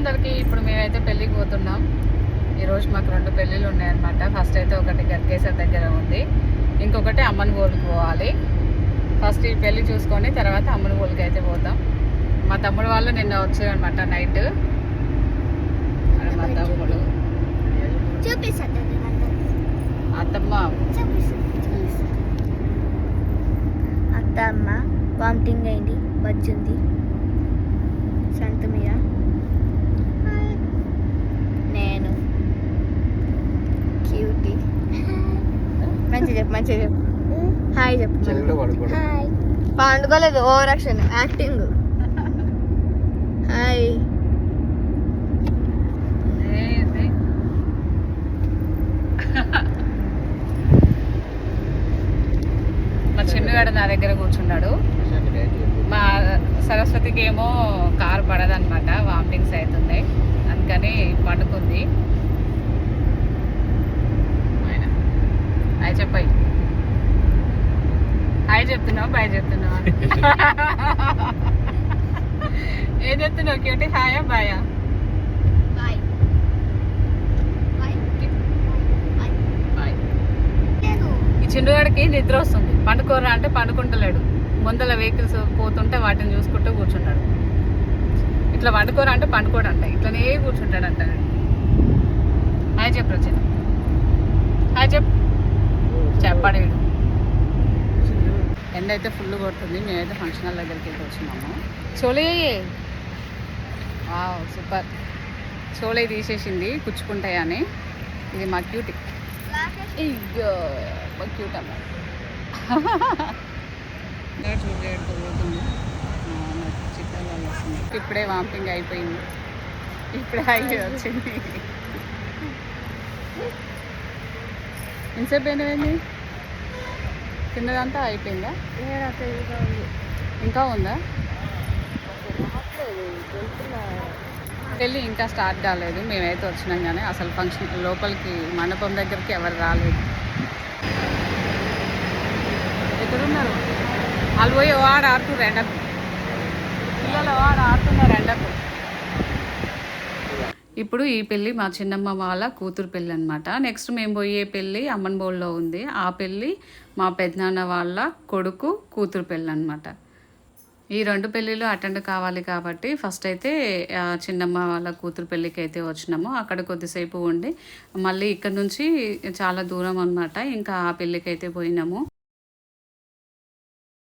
అందరికీ. ఇప్పుడు మేమైతే పెళ్ళికి పోతున్నాం. ఈరోజు మాకు 2 పెళ్ళిళ్ళు ఉన్నాయన్నమాట. ఫస్ట్ అయితే ఒకటి గట్కేసర్ దగ్గర ఉంది, ఇంకొకటి అమ్మన్గోల్కి పోవాలి. ఫస్ట్ ఈ పెళ్ళి చూసుకొని తర్వాత అమ్మన్గోల్కి అయితే పోతాం. మా తమ్ముడు వాళ్ళు నిన్న వచ్చారనమాట నైట్. మా తమ్ముడు అత్తమ్మ వామిటింగ్ అయింది, బజ్జుంది. సంతమీర నేను క్యూటీ. మంచిగా చెప్పు హాయ్ చెప్పు. పండుకోలేదు, ఓవర్ యాక్షన్, యాక్టింగ్. హాయ్. మా చిన్నగాడు నా దగ్గర కూర్చున్నాడు. మా సరస్వతికి ఏమో కారు పడదనమాట, వామిటింగ్స్ అవుతున్నాయి, అందుకని పండుకుంది. హాయ్ చెప్పాయి. హాయ్ చెప్తున్నావు, బాయ్ చెప్తున్నావా? ఏం చెప్తున్నావు క్యూటీ? హాయా బాయా? ఈ చిన్నగాడికి నిద్ర వస్తుంది, పండుకోరా అంటే పండుకుంటలేడు. ముందల వెహికల్స్ పోతుంటే వాటిని చూసుకుంటూ కూర్చుంటాడు. ఇట్లా పండుకోరా అంటే పండుకోడంట, ఇట్లనే కూర్చుంటాడంట. హాయ్ చెప్పు రచన, హాయ్ చెప్పు. చెప్పాడు. ఎండ అయితే ఫుల్ కొడుతుంది. మేమైతే ఫంక్షన్ హాల్ దగ్గరికి అయితే వచ్చినాము. చోలే సూపర్. చోలే తీసేసింది కుచ్చుకుంటాయని. ఇది మా క్యూటీ. ఇగో మా క్యూట్ అమ్మ. ఇప్పుడే వామిటింగ్ అయిపోయింది, ఇప్పుడే అయ్యి వచ్చింది. ఎంతసేపు అయినది? తిన్నదంతా అయిపోయిందా? ఇంకా ఉందా? పెళ్ళి ఇంకా స్టార్ట్ కాలేదు. మేమైతే వచ్చినాం కానీ అసలు ఫంక్షన్ లోపలికి మండపం దగ్గరికి ఎవరు రాలేదు. ఎక్కడున్నారు వాళ్ళు? పోయి వాడు ఆడుతున్నారు ఎండకు, పిల్లలు వాడు ఆడుతున్నారు ఎండకు. ఇప్పుడు ఈ పెళ్ళి మా చిన్నమ్మ వాళ్ళ కూతురు పెళ్ళి అనమాట. నెక్స్ట్ మేము పోయే పెళ్ళి అమ్మన్బోల్లో ఉంది. ఆ పెళ్ళి మా పెద్దనాన్న వాళ్ళ కొడుకు కూతురు పెళ్ళి అనమాట. ఈ 2 పెళ్ళిళ్ళు అటెండ్ కావాలి కాబట్టి ఫస్ట్ అయితే చిన్నమ్మ వాళ్ళ కూతురు పెళ్ళికి అయితే వచ్చినాము. అక్కడ కొద్దిసేపు ఉండి మళ్ళీ ఇక్కడ నుంచి చాలా దూరం అనమాట, ఇంకా ఆ పెళ్ళికి అయితే పోయినాము.